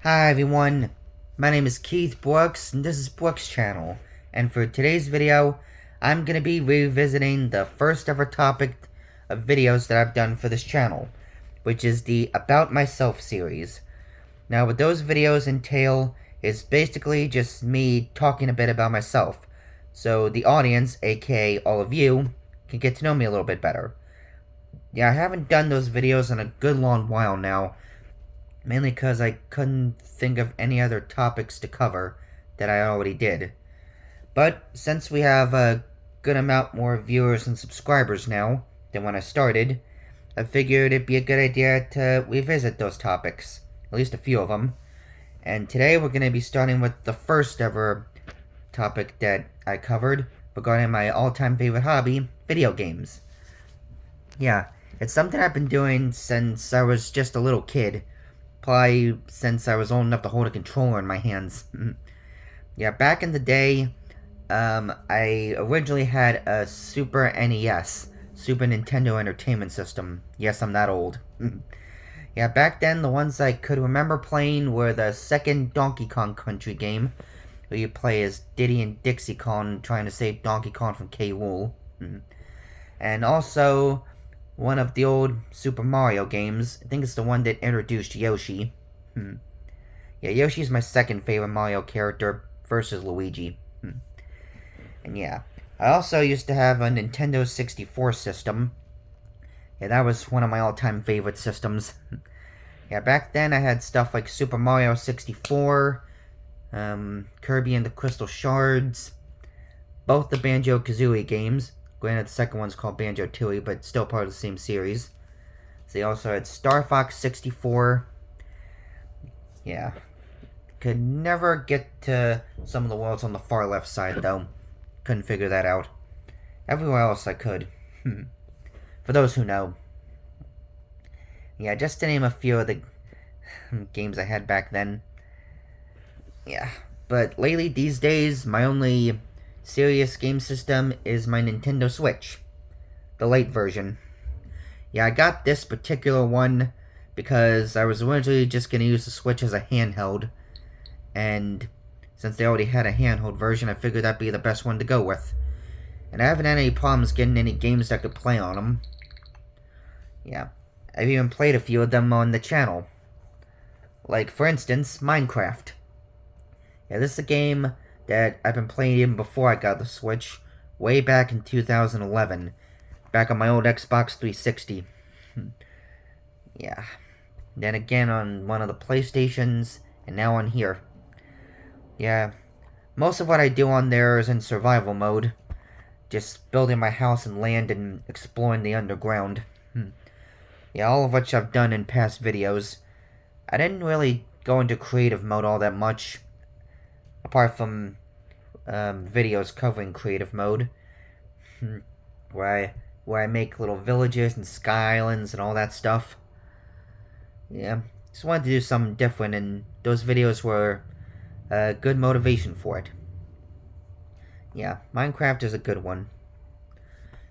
Hi everyone, my name is Keith Brooks and this is Brooks Channel, and for today's video I'm going to be revisiting the first ever topic of videos that I've done for this channel, which is the About Myself series. Now what those videos entail is basically just me talking a bit about myself, so the audience, aka all of you, can get to know me a little bit better. Yeah, I haven't done those videos in a good long while now, mainly because I couldn't think of any other topics to cover that I already did. But since we have a good amount more viewers and subscribers now than when I started, I figured it'd be a good idea to revisit those topics, at least a few of them. And today we're going to be starting with the first ever topic that I covered regarding my all-time favorite hobby, video games. Yeah, it's something I've been doing since I was just a little kid, probably since I was old enough to hold a controller in my hands. Yeah, back in the day, I originally had a Super NES, Super Nintendo Entertainment System. Yes, I'm that old. Yeah, back then, the ones I could remember playing were the second Donkey Kong Country game, where you play as Diddy and Dixie Kong trying to save Donkey Kong from K. Rool. And also one of the old Super Mario games. I think it's the one that introduced Yoshi. Yeah, Yoshi's my second favorite Mario character versus Luigi. And yeah, I also used to have a Nintendo 64 system. Yeah, that was one of my all-time favorite systems. Yeah, back then I had stuff like Super Mario 64, Kirby and the Crystal Shards, both the Banjo-Kazooie games. Granted, the second one's called Banjo-Tooie, but still part of the same series. So they also had Star Fox 64. Yeah. Could never get to some of the worlds on the far left side, though. Couldn't figure that out. Everywhere else I could. For those who know. Yeah, just to name a few of the games I had back then. Yeah. But lately, these days, my only serious game system is my Nintendo Switch. The late version. Yeah, I got this particular one because I was originally just going to use the Switch as a handheld. And since they already had a handheld version, I figured that'd be the best one to go with. And I haven't had any problems getting any games that could play on them. Yeah, I've even played a few of them on the channel. Like, for instance, Minecraft. Yeah, this is a game that I've been playing even before I got the Switch, way back in 2011, back on my old Xbox 360. Yeah. Then again on one of the PlayStations, and now on here. Yeah, most of what I do on there is in survival mode. Just building my house and land and exploring the underground. Yeah, all of which I've done in past videos. I didn't really go into creative mode all that much, apart from videos covering creative mode, where I make little villages and sky islands and all that stuff. Yeah, just wanted to do something different, and those videos were a good motivation for it. Yeah, Minecraft is a good one.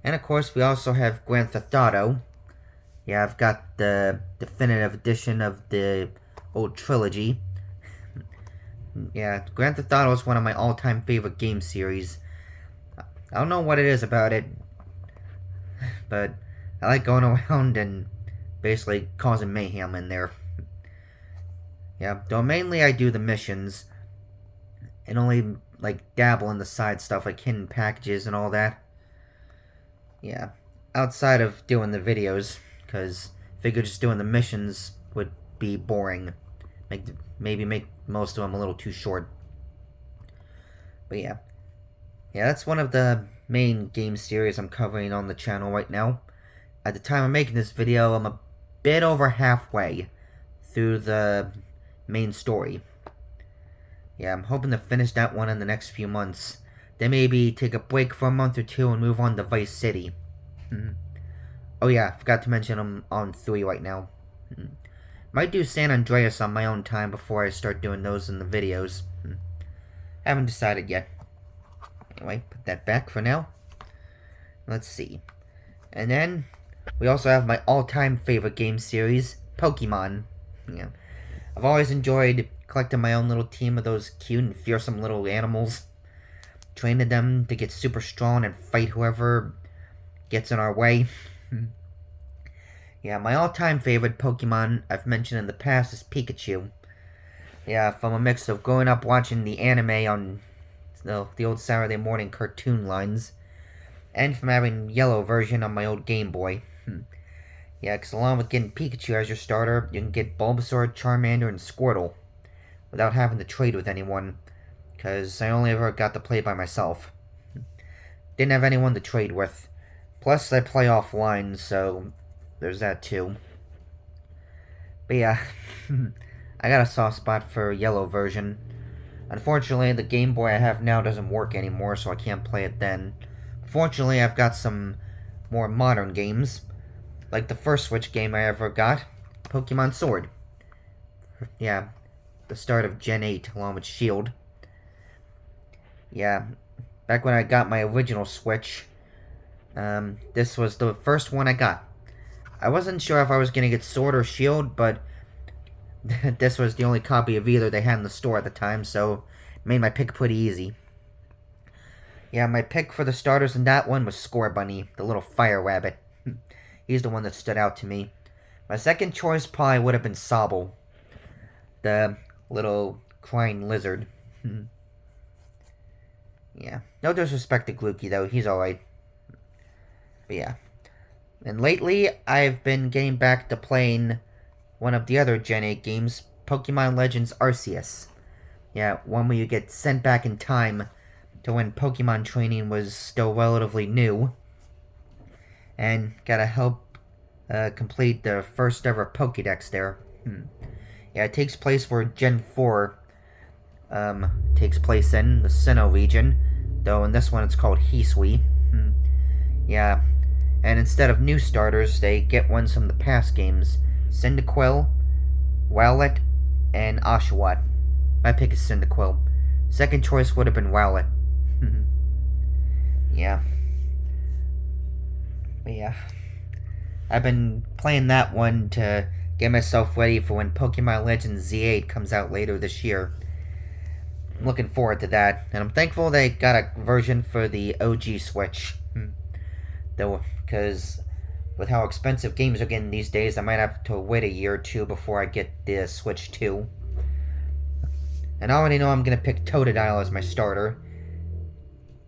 And of course, we also have Grand Theft Auto. Yeah, I've got the definitive edition of the old trilogy. Yeah, Grand Theft Auto is one of my all-time favorite game series. I don't know what it is about it, but I like going around and basically causing mayhem in there. Yeah, though mainly I do the missions, and only, like, dabble in the side stuff, like hidden packages and all that. Yeah, outside of doing the videos, because I figured just doing the missions would be boring. Maybe make most of them a little too short. But yeah. Yeah, that's one of the main game series I'm covering on the channel right now. At the time of making this video, I'm a bit over halfway through the main story. Yeah, I'm hoping to finish that one in the next few months. Then maybe take a break for a month or two and move on to Vice City. Oh yeah, I forgot to mention I'm on 3 right now. Might do San Andreas on my own time before I start doing those in the videos. Haven't decided yet. Anyway, put that back for now. Let's see. And then, we also have my all-time favorite game series, Pokemon. Yeah. I've always enjoyed collected my own little team of those cute and fearsome little animals. Trained them to get super strong and fight whoever gets in our way. Yeah, my all-time favorite Pokemon I've mentioned in the past is Pikachu. Yeah, from a mix of growing up watching the anime on the old Saturday morning cartoon lines, and from having yellow version on my old Game Boy. Yeah, because along with getting Pikachu as your starter, you can get Bulbasaur, Charmander, and Squirtle without having to trade with anyone, because I only ever got to play by myself. Didn't have anyone to trade with. Plus, I play offline, so there's that too. But yeah, I got a soft spot for yellow version. Unfortunately, the Game Boy I have now doesn't work anymore, so I can't play it then. Fortunately, I've got some more modern games, like the first Switch game I ever got, Pokemon Sword. Yeah, the start of Gen 8, along with Shield. Yeah, back when I got my original Switch, this was the first one I got. I wasn't sure if I was going to get Sword or Shield, but this was the only copy of either they had in the store at the time, so it made my pick pretty easy. Yeah, my pick for the starters in that one was Scorbunny, the little fire rabbit. He's the one that stood out to me. My second choice probably would have been Sobble, the little crying lizard. Yeah, no disrespect to Grookey though, he's alright. But yeah. And lately, I've been getting back to playing one of the other Gen 8 games, Pokemon Legends Arceus. Yeah, one where you get sent back in time to when Pokemon training was still relatively new. And gotta help complete the first ever Pokédex there. Yeah, it takes place where Gen 4 takes place in, the Sinnoh region. Though in this one it's called Hisui. Yeah, and instead of new starters, they get ones from the past games. Cyndaquil, Rowlet, and Oshawott. My pick is Cyndaquil. Second choice would have been Rowlet. Yeah. But yeah. I've been playing that one to get myself ready for when Pokemon Legends Z8 comes out later this year. I'm looking forward to that, and I'm thankful they got a version for the OG Switch. Though, because with how expensive games are getting these days, I might have to wait a year or two before I get the Switch 2. And I already know I'm going to pick Totodile as my starter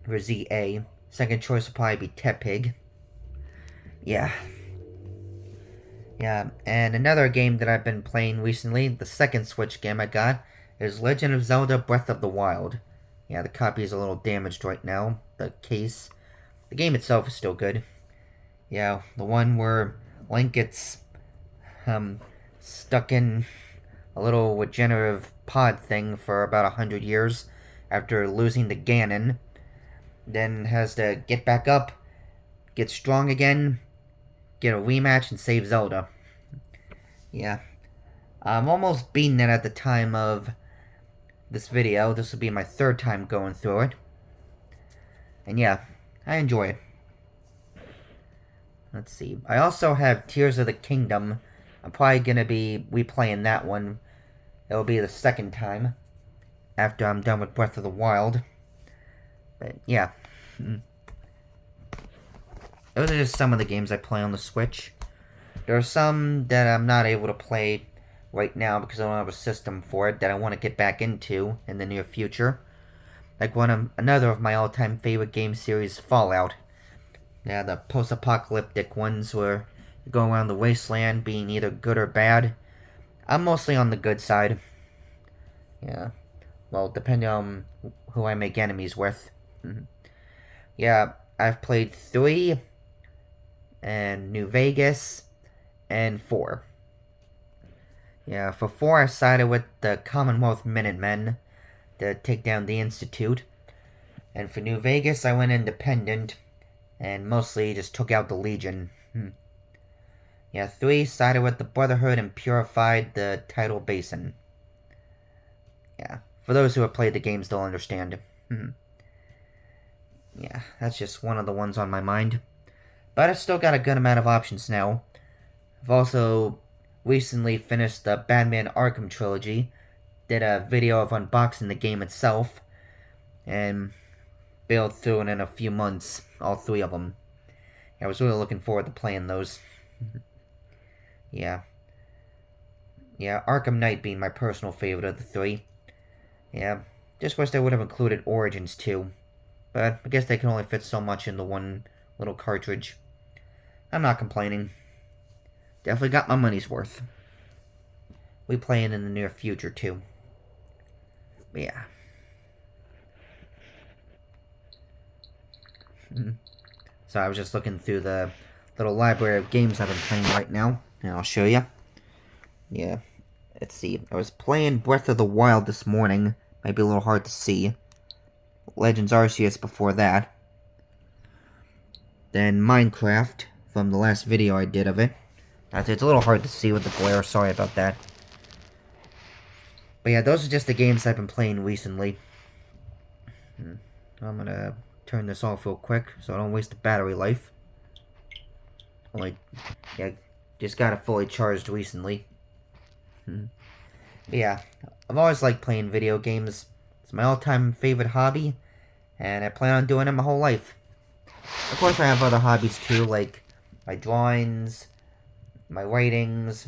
for ZA. Second choice will probably be Tepig. Yeah. Yeah, and another game that I've been playing recently, the second Switch game I got, is Legend of Zelda Breath of the Wild. Yeah, the copy is a little damaged right now, the case. The game itself is still good. Yeah, the one where Link gets stuck in a little regenerative pod thing for about 100 years after losing to Ganon. Then has to get back up, get strong again, get a rematch, and save Zelda. Yeah. I'm almost beating it at the time of this video. This will be my third time going through it. And yeah, I enjoy it. Let's see. I also have Tears of the Kingdom. I'm probably going to be replaying that one. It'll be the second time after I'm done with Breath of the Wild. But yeah. Those are just some of the games I play on the Switch. There are some that I'm not able to play right now because I don't have a system for it that I want to get back into in the near future. Like another of my all-time favorite game series, Fallout. Yeah, the post-apocalyptic ones where you go around the wasteland being either good or bad. I'm mostly on the good side. Yeah. Well, depending on who I make enemies with. Yeah, I've played 3, and New Vegas, and 4. Yeah, for 4 I sided with the Commonwealth Minutemen to take down the Institute. And for New Vegas I went independent, and mostly just took out the Legion. Yeah, 3 sided with the Brotherhood and purified the Tidal Basin. Yeah, for those who have played the games, they'll understand. Yeah, that's just one of the ones on my mind. But I've still got a good amount of options now. I've also recently finished the Batman Arkham trilogy, did a video of unboxing the game itself, and bailed through it in a few months, all 3 of them. I was really looking forward to playing those. Yeah. Yeah, Arkham Knight being my personal favorite of the 3. Yeah, just wish they would have included Origins too. But I guess they can only fit so much into one little cartridge. I'm not complaining. Definitely got my money's worth. We playing in the near future too. But yeah. So I was just looking through the little library of games I've been playing right now, and I'll show you. Yeah. Let's see. I was playing Breath of the Wild this morning. Might be a little hard to see. Legends Arceus before that. Then Minecraft from the last video I did of it. It's a little hard to see with the glare. Sorry about that. But yeah, those are just the games I've been playing recently. I'm gonna turn this off real quick so I don't waste the battery life. Yeah, just got it fully charged recently. But yeah, I've always liked playing video games. It's my all-time favorite hobby, and I plan on doing it my whole life. Of course, I have other hobbies too, like my drawings, my writings.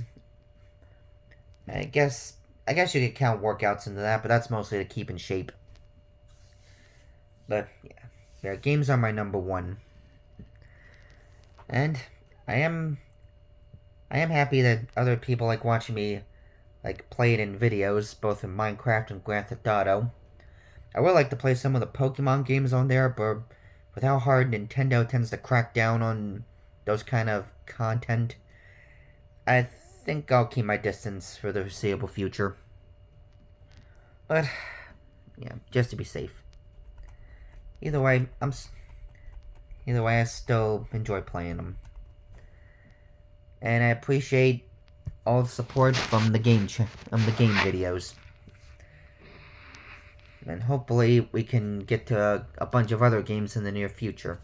I guess you could count workouts into that, but that's mostly to keep in shape. But yeah, games are my number 1. And I am happy that other people like watching me play it in videos, both in Minecraft and Grand Theft Auto. I would like to play some of the Pokemon games on there, but with how hard Nintendo tends to crack down on those kind of content, I think I'll keep my distance for the foreseeable future. But yeah, just to be safe. Either way, I still enjoy playing them, and I appreciate all the support from the game videos. And hopefully we can get to a bunch of other games in the near future.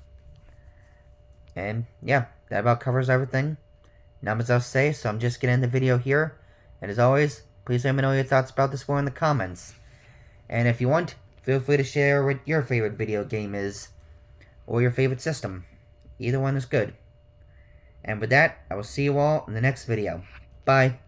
And yeah, that about covers everything. Not much else to say, so I'm just getting the video here. And as always, please let me know your thoughts about this one in the comments. And if you want, feel free to share what your favorite video game is, or your favorite system. Either one is good. And with that, I will see you all in the next video. Bye.